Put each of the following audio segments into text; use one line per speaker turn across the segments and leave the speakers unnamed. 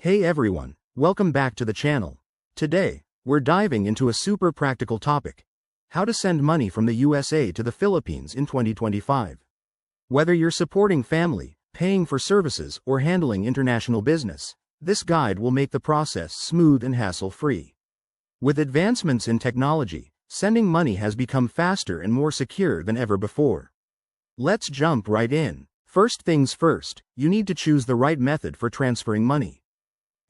Hey everyone, welcome back to the channel. Today, we're diving into a super practical topic: how to send money from the USA to the Philippines in 2025. Whether you're supporting family, paying for services, or handling international business, this guide will make the process smooth and hassle-free. With advancements in technology, sending money has become faster and more secure than ever before. Let's jump right in. First things first, you need to choose the right method for transferring money.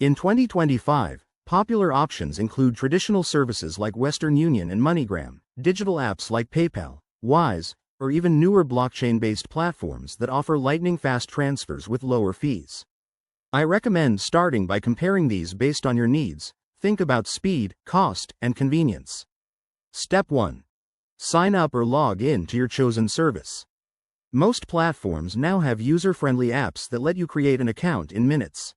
In 2025, popular options include traditional services like Western Union and MoneyGram, digital apps like PayPal, Wise, or even newer blockchain-based platforms that offer lightning-fast transfers with lower fees. I recommend starting by comparing these based on your needs. Think about speed, cost, and convenience. Step 1. Sign up or log in to your chosen service. Most platforms now have user-friendly apps that let you create an account in minutes.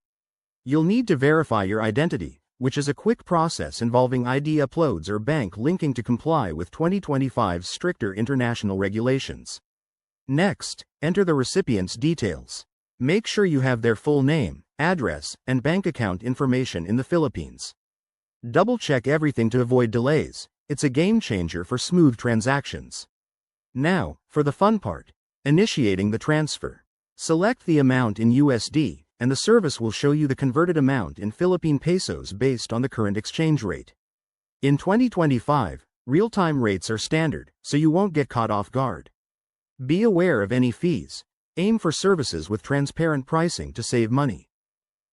You'll need to verify your identity, which is a quick process involving ID uploads or bank linking to comply with 2025's stricter international regulations. Next, enter the recipient's details. Make sure you have their full name, address, and bank account information in the Philippines. Double-check everything to avoid delays. It's a game changer for smooth transactions. Now, for the fun part: initiating the transfer. Select the amount in USD, and the service will show you the converted amount in Philippine pesos based on the current exchange rate. In 2025, real-time rates are standard, so you won't get caught off guard. Be aware of any fees. Aim for services with transparent pricing to save money.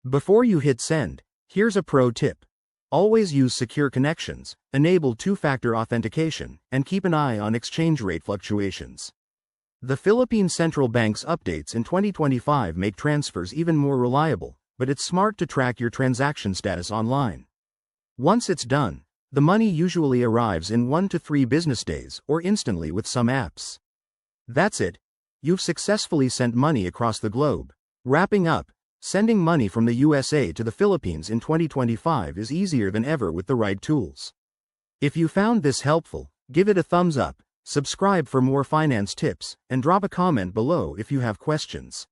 Before you hit send, here's a pro tip. Always use secure connections, enable two-factor authentication, and keep an eye on exchange rate fluctuations. The Philippine Central Bank's updates in 2025 make transfers even more reliable, but it's smart to track your transaction status online. Once it's done, the money usually arrives in 1 to 3 business days or instantly with some apps. That's it. You've successfully sent money across the globe. Wrapping up, sending money from the USA to the Philippines in 2025 is easier than ever with the right tools. If you found this helpful, give it a thumbs up. Subscribe for more finance tips, and drop a comment below if you have questions.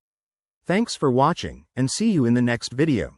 Thanks for watching, and see you in the next video.